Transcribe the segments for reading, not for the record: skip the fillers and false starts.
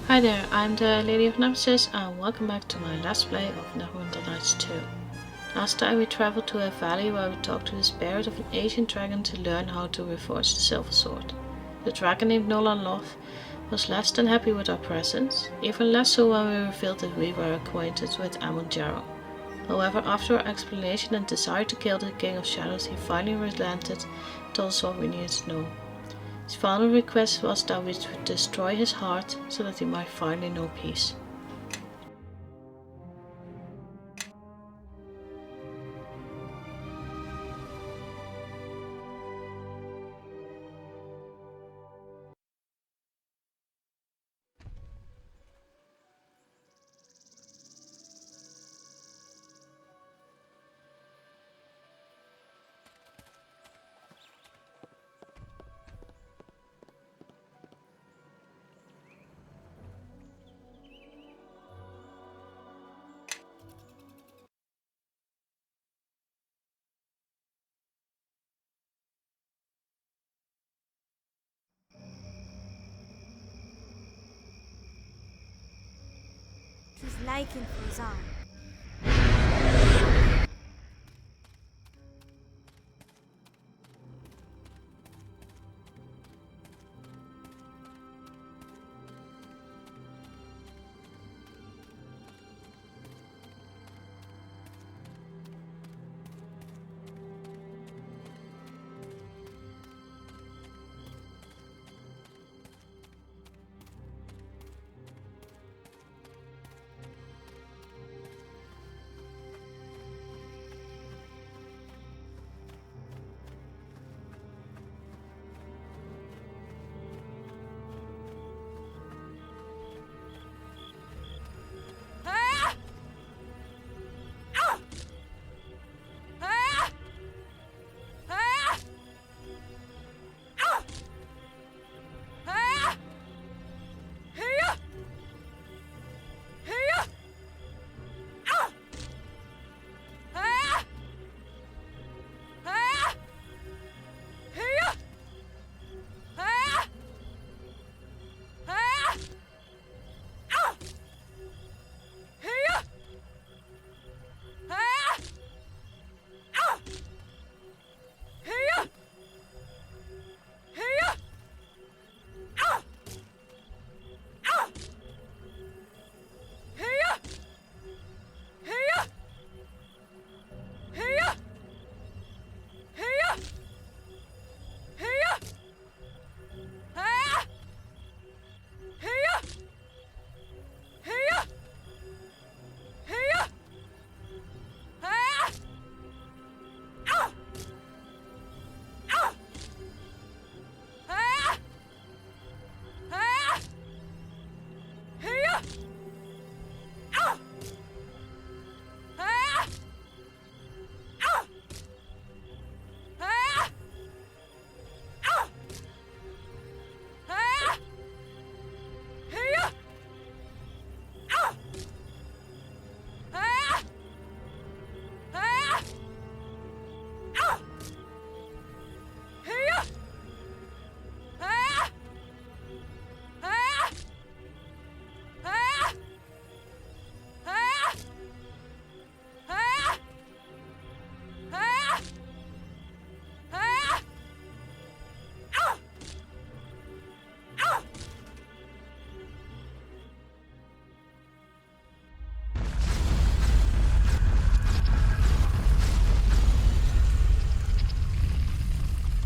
Hi there, I'm the Lady of Nemesis and welcome back to my Let's Play of Neverwinter Nights 2. Last time we traveled to a valley where we talked to the spirit of an ancient dragon to learn how to reforge the silver sword. The dragon named Nolan Love was less than happy with our presence, even less so when we revealed that we were acquainted with Amon Jarrow. However, after our explanation and desire to kill the King of Shadows, he finally relented and told us what we needed to know. His final request was that we should destroy his heart so that he might finally know peace. He's liking Fuzan.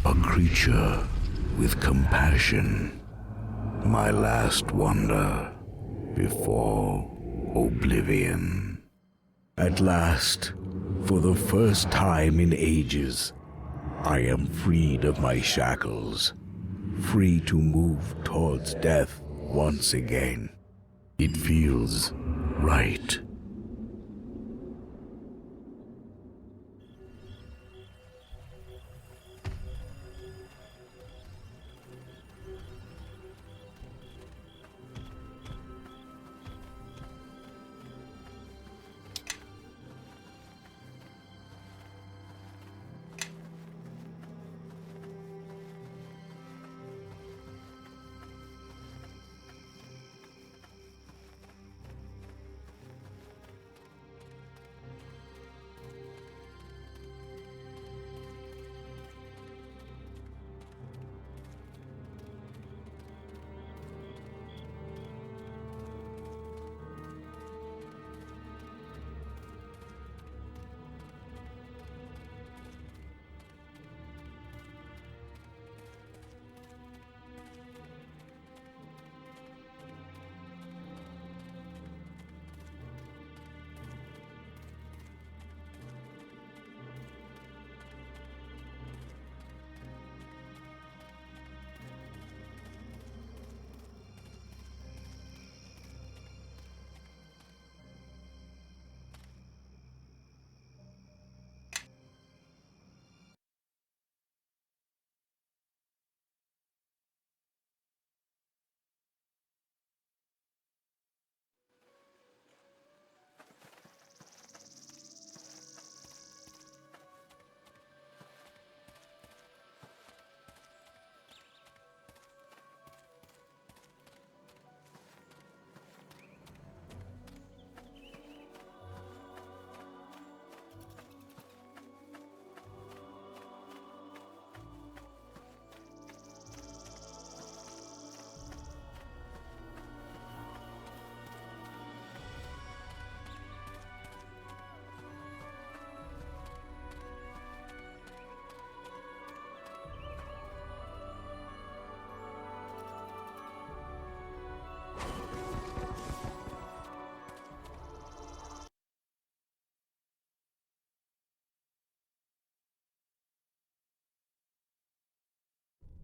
A creature with compassion, my last wonder before oblivion. At last, for the first time in ages, I am freed of my shackles, free to move towards death once again. It feels right.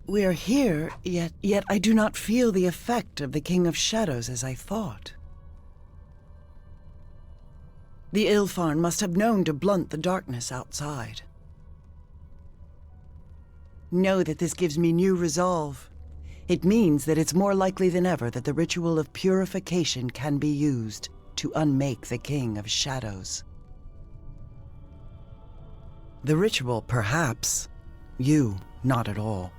We are here, yet I do not feel the effect of the King of Shadows as I thought. The Ilfarn must have known to blunt the darkness outside. Know that this gives me new resolve. It means that it's more likely than ever that the ritual of purification can be used to unmake the King of Shadows. The ritual, perhaps. You, not at all.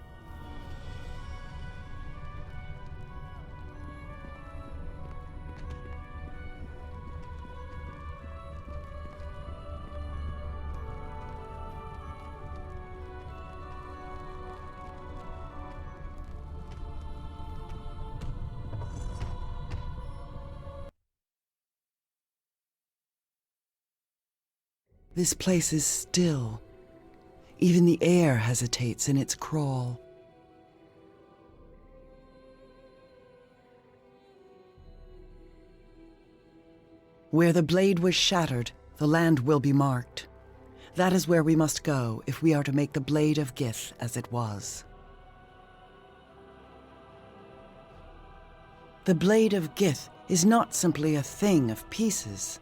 This place is still. Even the air hesitates in its crawl. Where the blade was shattered, the land will be marked. That is where we must go if we are to make the Blade of Gith as it was. The Blade of Gith is not simply a thing of pieces.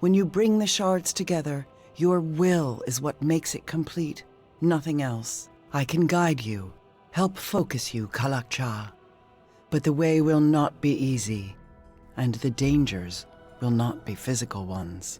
When you bring the shards together, your will is what makes it complete, nothing else. I can guide you, help focus you, Kalakcha. But the way will not be easy, and the dangers will not be physical ones.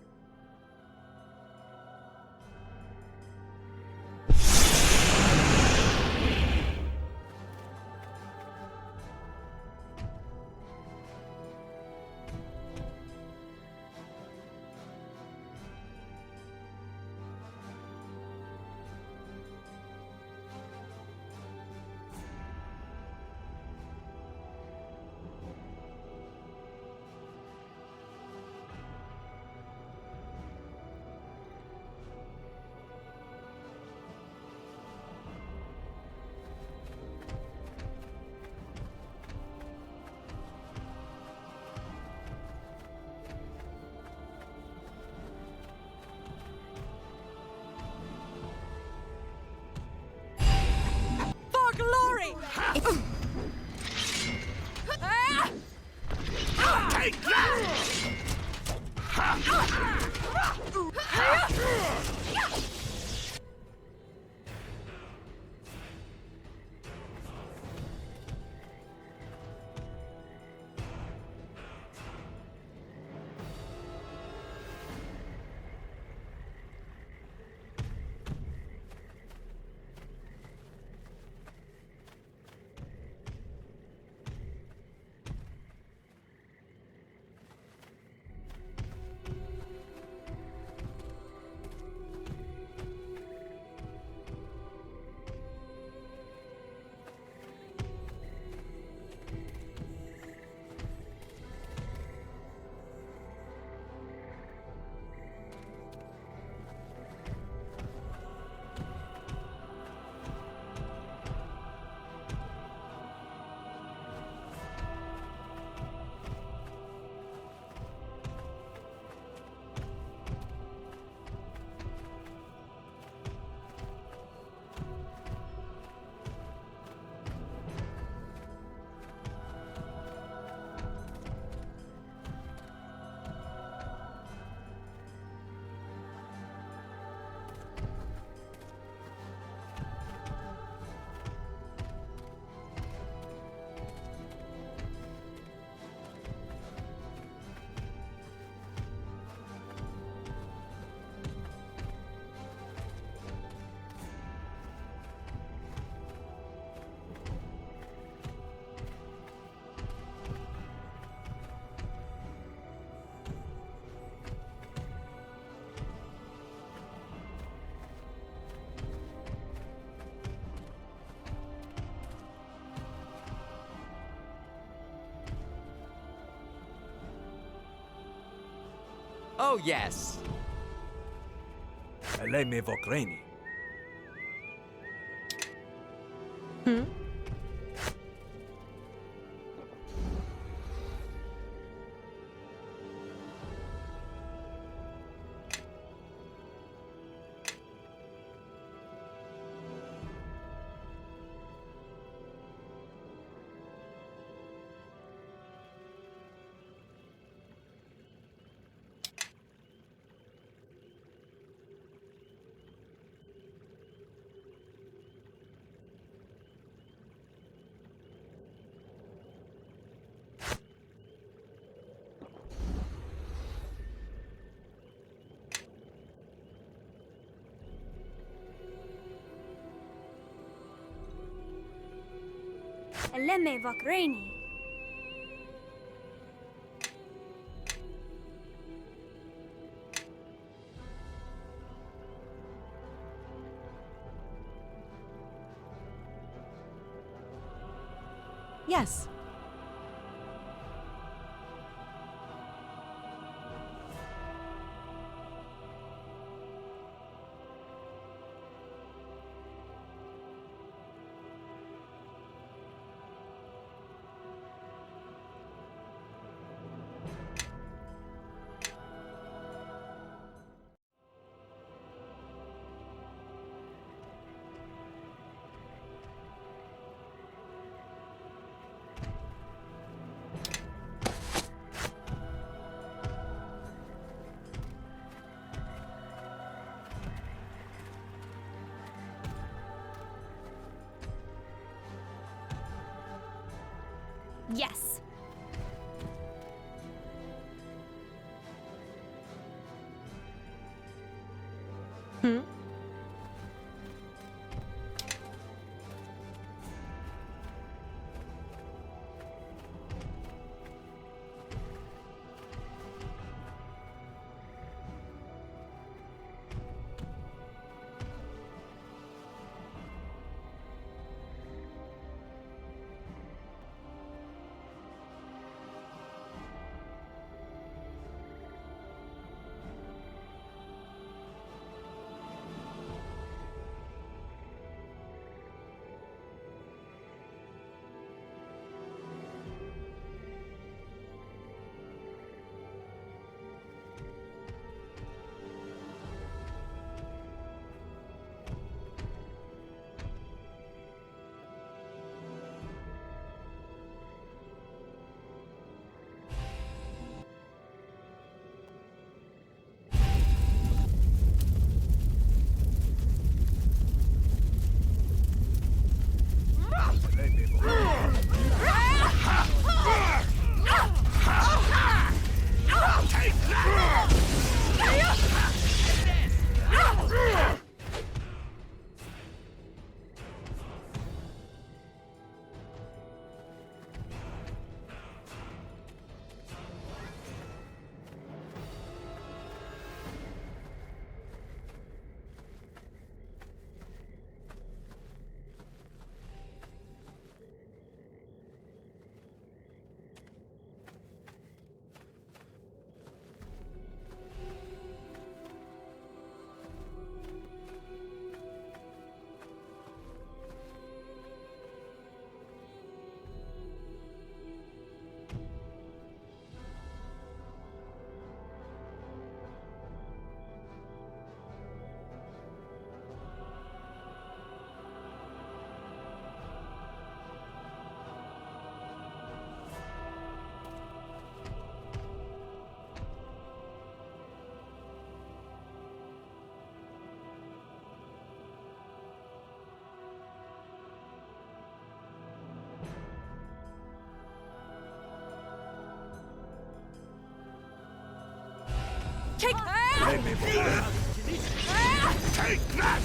Glory! Take that! Oh, yes. Eleme Vokraini. اللمة فاكريني. Yes. Yes. Hmm? Take that! Take Take that!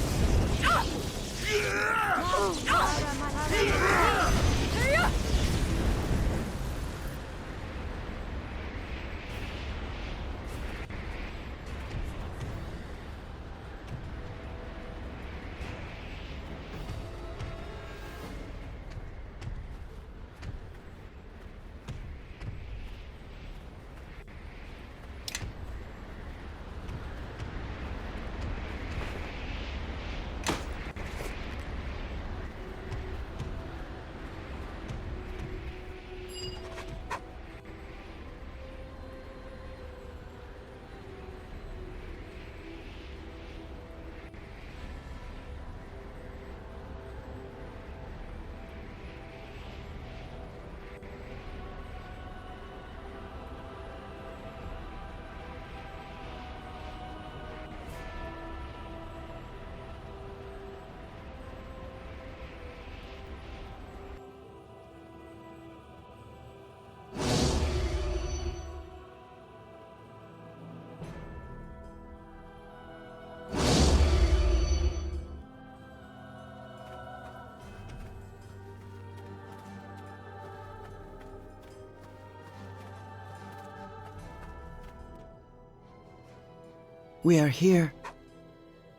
We are here.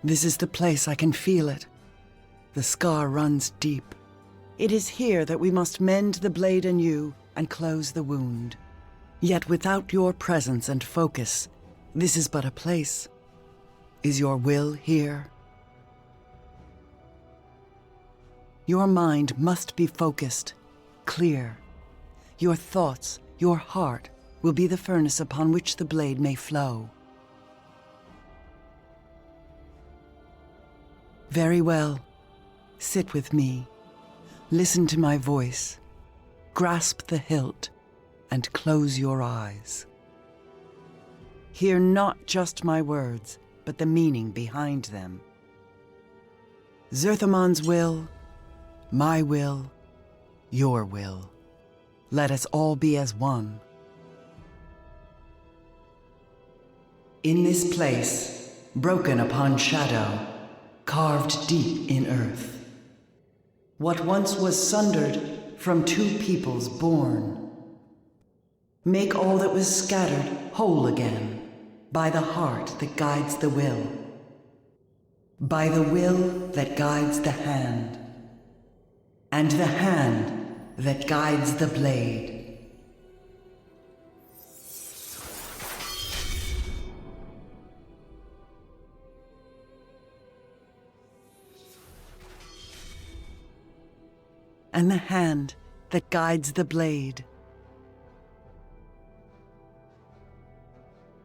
This is the place. I can feel it. The scar runs deep. It is here that we must mend the blade anew and close the wound. Yet without your presence and focus, this is but a place. Is your will here? Your mind must be focused, clear. Your thoughts, your heart, will be the furnace upon which the blade may flow. Very well. Sit with me. Listen to my voice. Grasp the hilt and close your eyes. Hear not just my words, but the meaning behind them. Zerthamon's will, my will, your will. Let us all be as one. In this place, broken upon shadow, carved deep in earth, what once was sundered from two peoples born, make all that was scattered whole again by the heart that guides the will, by the will that guides the hand, and the hand that guides the blade. And the hand that guides the blade.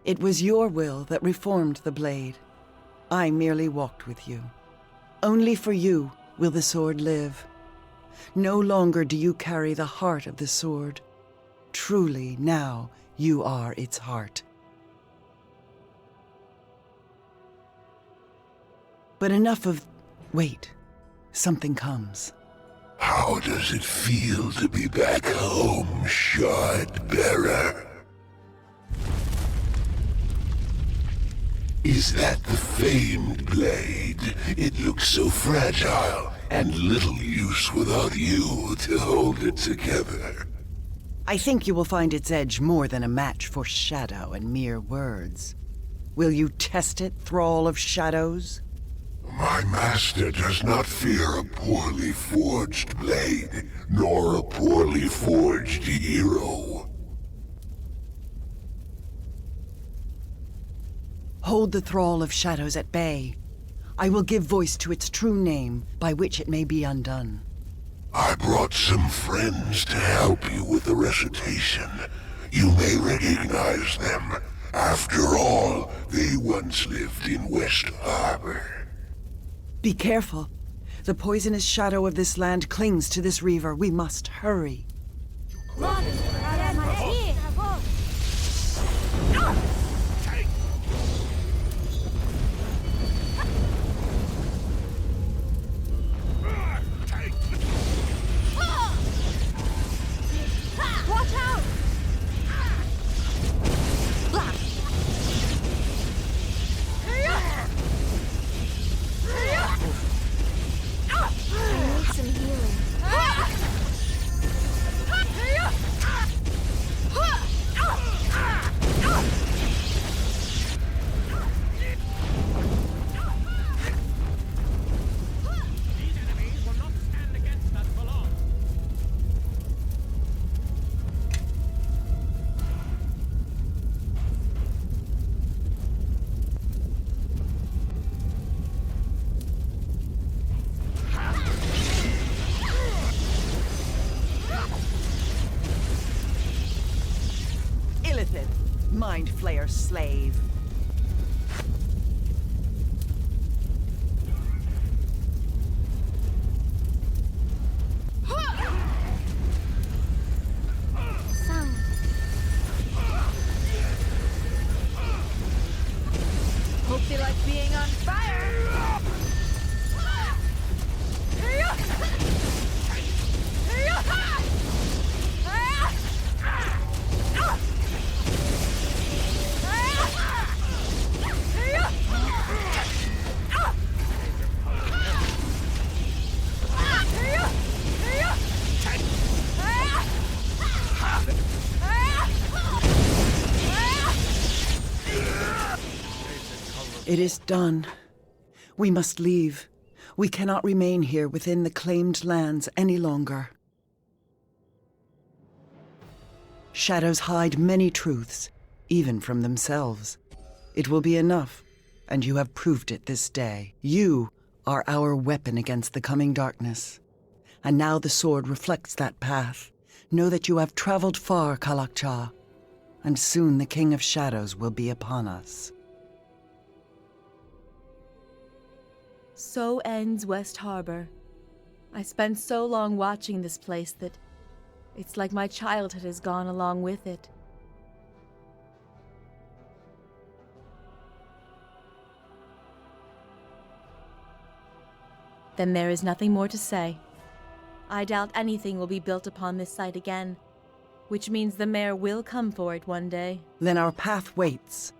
It was your will that reformed the blade. I merely walked with you. Only for you will the sword live. No longer do you carry the heart of the sword. Truly, now you are its heart. But enough of... Wait. Something comes. How does it feel to be back home, shard bearer? Is that the famed blade? It looks so fragile, and little use without you to hold it together. I think you will find its edge more than a match for shadow and mere words. Will you test it, thrall of shadows? My master does not fear a poorly forged blade, nor a poorly forged hero. Hold the thrall of shadows at bay. I will give voice to its true name, by which it may be undone. I brought some friends to help you with the recitation. You may recognize them. After all, they once lived in West Harbor. Be careful. The poisonous shadow of this land clings to this reaver. We must hurry. Watch out! I need some healing. These enemies will not stand against us for long. Illithid, Mind Flayer slave. Sound. Hope you like being on fire. It is done. We must leave. We cannot remain here within the claimed lands any longer. Shadows hide many truths, even from themselves. It will be enough, and you have proved it this day. You are our weapon against the coming darkness. And now the sword reflects that path. Know that you have traveled far, Kalakcha, and soon the King of Shadows will be upon us. So ends West Harbor. I spent so long watching this place that it's like my childhood has gone along with it. Then there is nothing more to say. I doubt anything will be built upon this site again, which means the mayor will come for it one day. Then our path waits.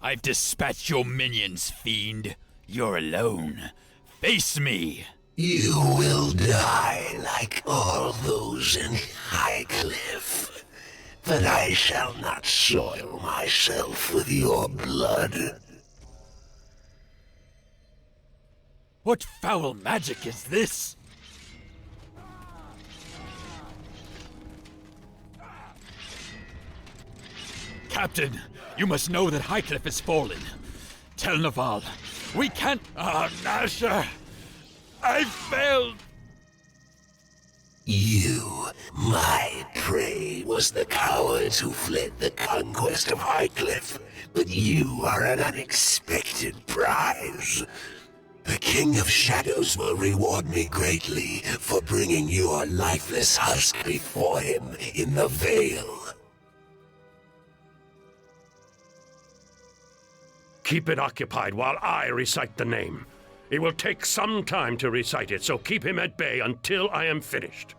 I've dispatched your minions, fiend. You're alone. Face me! You will die like all those in Highcliffe, but I shall not soil myself with your blood. What foul magic is this? Captain, you must know that Highcliffe has fallen. Tell Naval, we can't... Ah, Nasher! I failed! You, my prey, was the cowards who fled the conquest of Highcliffe, but you are an unexpected prize. The King of Shadows will reward me greatly for bringing your lifeless husk before him in the Vale. Keep it occupied while I recite the name. It will take some time to recite it, so keep him at bay until I am finished.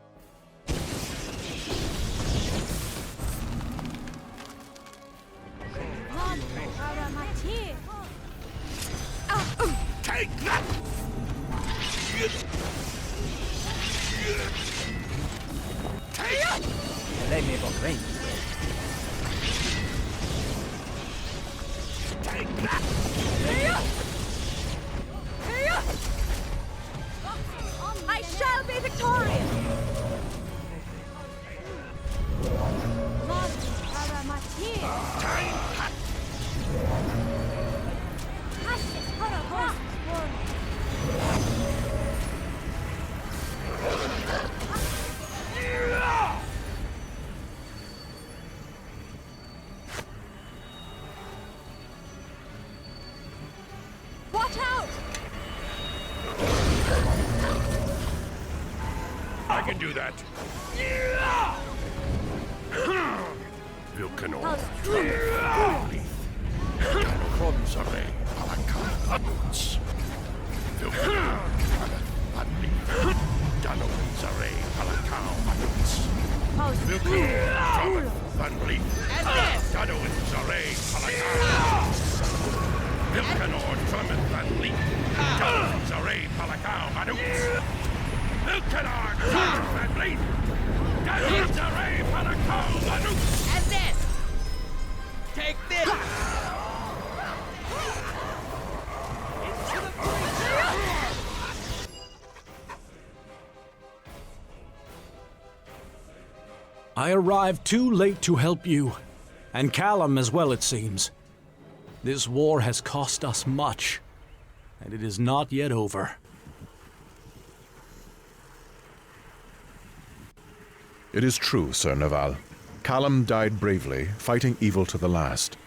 Take that! Lei mi vorrei. Take that! I shall be victorious! Watch out! I can do that. Vilcanor. Cromsare. Alakan. Vilcanor. Danowinsare. Alakao. Vilcanor. Vanleaf. Danowinsare. Alakao. Vilcanor. Drummond. Vanleaf. Danowinsare. Alakao. Manoots. Vilcanor. Drummond. Vanleaf. Danowinsare. Alakao. Manoots. And then, take this! I arrived too late to help you, and Callum as well, it seems. This war has cost us much, and it is not yet over. It is true, Sir Naval. Callum died bravely, fighting evil to the last.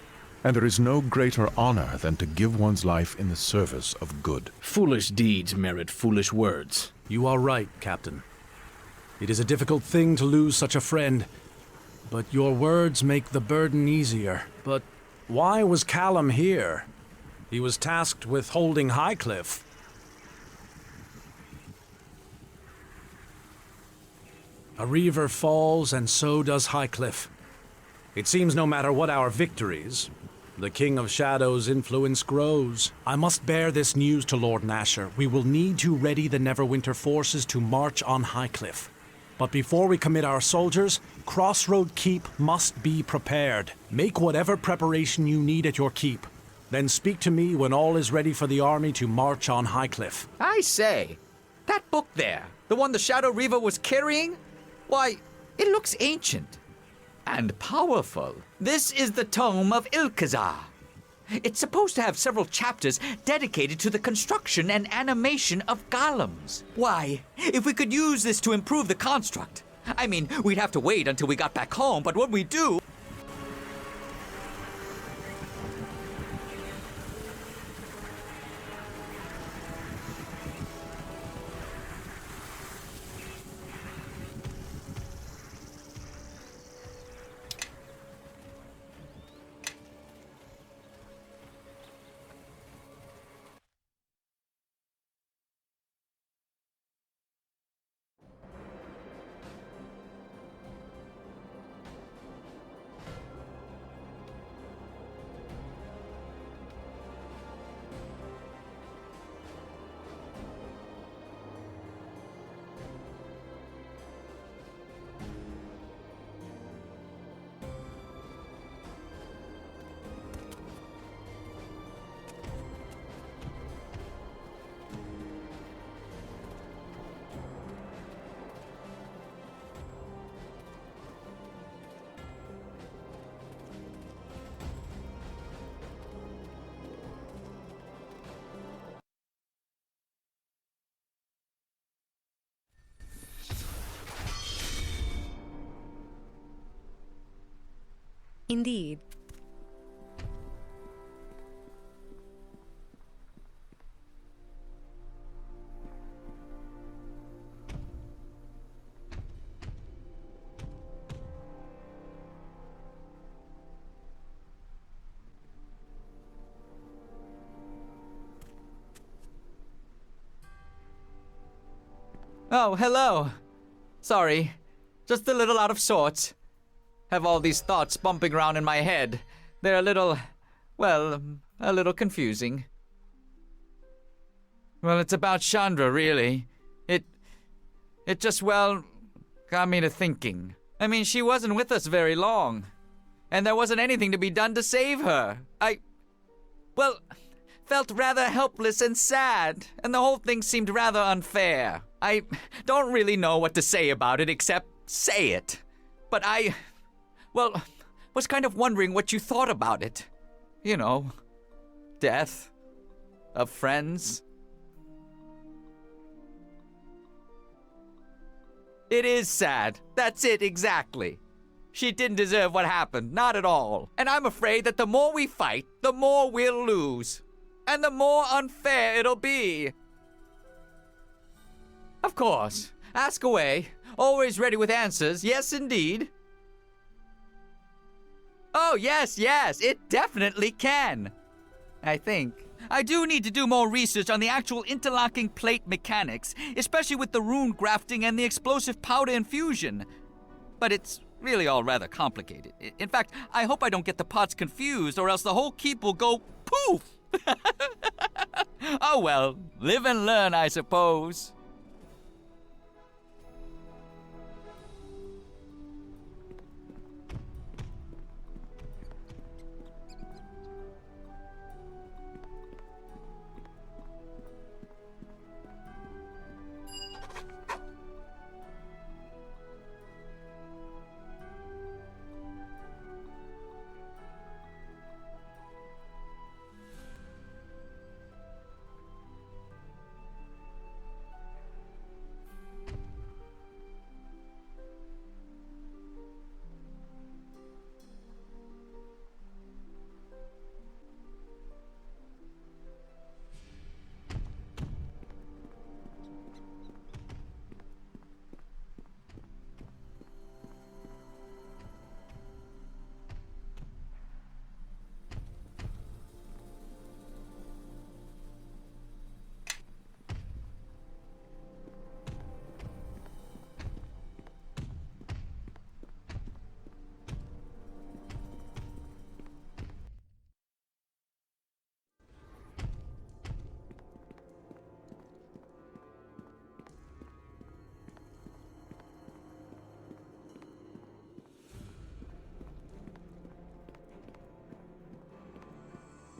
And there is no greater honor than to give one's life in the service of good. Foolish deeds merit foolish words. You are right, Captain. It is a difficult thing to lose such a friend, but your words make the burden easier. But why was Callum here? He was tasked with holding Highcliffe. A reaver falls, and so does Highcliffe. It seems no matter what our victories, the King of Shadows' influence grows. I must bear this news to Lord Nasher. We will need to ready the Neverwinter forces to march on Highcliffe. But before we commit our soldiers, Crossroad Keep must be prepared. Make whatever preparation you need at your keep. Then speak to me when all is ready for the army to march on Highcliffe. I say, that book there, the one the Shadow Reaver was carrying? Why, it looks ancient and powerful. This is the Tome of Ilkazar. It's supposed to have several chapters dedicated to the construction and animation of golems. Why, if we could use this to improve the construct. I mean, we'd have to wait until we got back home, but when we do... Indeed. Oh, hello. Sorry. Just a little out of sorts. Have all these thoughts bumping around in my head. They're a little confusing. Well, it's about Chandra, really. It just, got me to thinking. I mean, she wasn't with us very long. And there wasn't anything to be done to save her. Felt rather helpless and sad. And the whole thing seemed rather unfair. I don't really know what to say about it except say it. But I was kind of wondering what you thought about it. You know, death of friends. It is sad. That's it, exactly. She didn't deserve what happened, not at all. And I'm afraid that the more we fight, the more we'll lose. And the more unfair it'll be. Of course. Ask away. Always ready with answers. Yes, indeed. Oh, yes, it definitely can. I think. I do need to do more research on the actual interlocking plate mechanics, especially with the rune grafting and the explosive powder infusion. But it's really all rather complicated. In fact, I hope I don't get the parts confused, or else the whole keep will go poof. Oh well, live and learn, I suppose.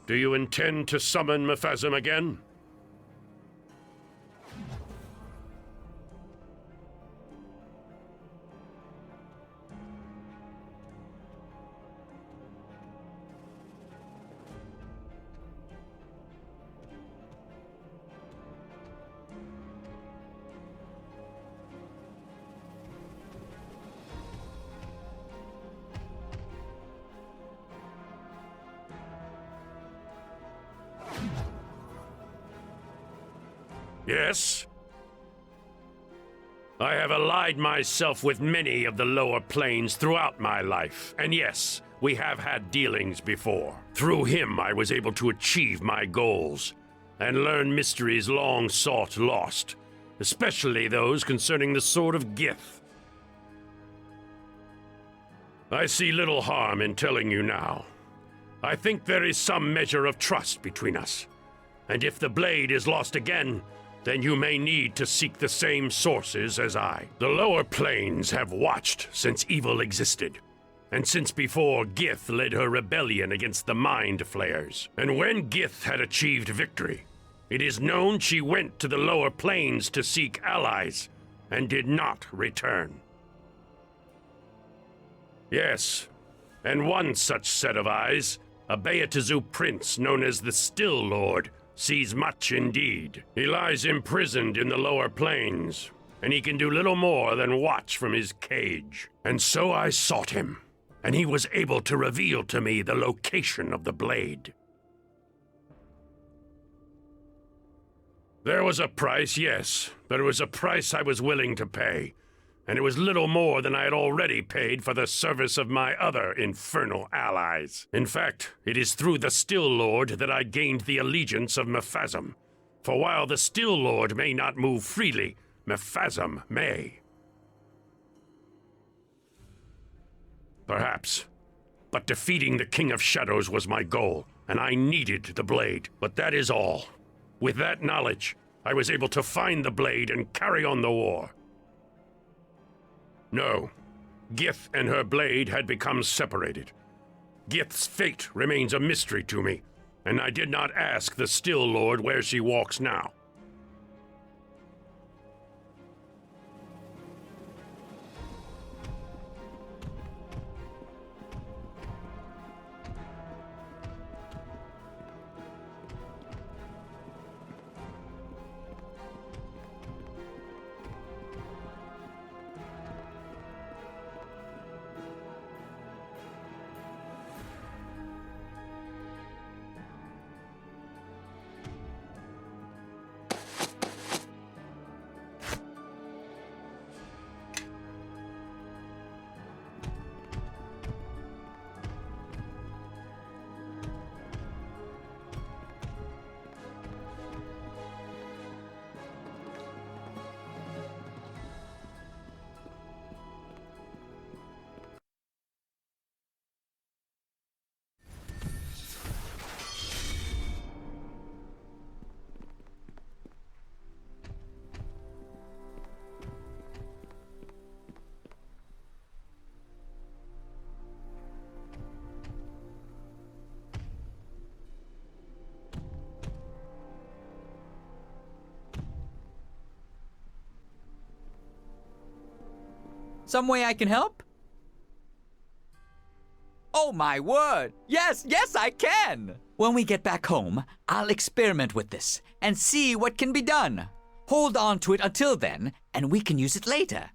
Do you intend to summon Mephasm again? Yes? I have allied myself with many of the lower planes throughout my life, and yes, we have had dealings before. Through him, I was able to achieve my goals, and learn mysteries long sought lost, especially those concerning the Sword of Gith. I see little harm in telling you now. I think there is some measure of trust between us, and if the blade is lost again, then you may need to seek the same sources as I. The lower planes have watched since evil existed, and since before Gith led her rebellion against the Mind Flayers. And when Gith had achieved victory, it is known she went to the lower planes to seek allies, and did not return. Yes, and one such set of eyes, a Beatazu prince known as the Still Lord, sees much indeed. He lies imprisoned in the lower planes, and he can do little more than watch from his cage. And so I sought him, and he was able to reveal to me the location of the blade. There was a price, yes, but it was a price I was willing to pay, and it was little more than I had already paid for the service of my other infernal allies. In fact, it is through the Still Lord that I gained the allegiance of Mephazum, for while the Still Lord may not move freely, Mephazum may. Perhaps, but defeating the King of Shadows was my goal, and I needed the blade, but that is all. With that knowledge, I was able to find the blade and carry on the war. No, Gith and her blade had become separated. Gith's fate remains a mystery to me, and I did not ask the Still Lord where she walks now. Some way I can help? Oh my word! Yes, I can! When we get back home, I'll experiment with this and see what can be done. Hold on to it until then, and we can use it later.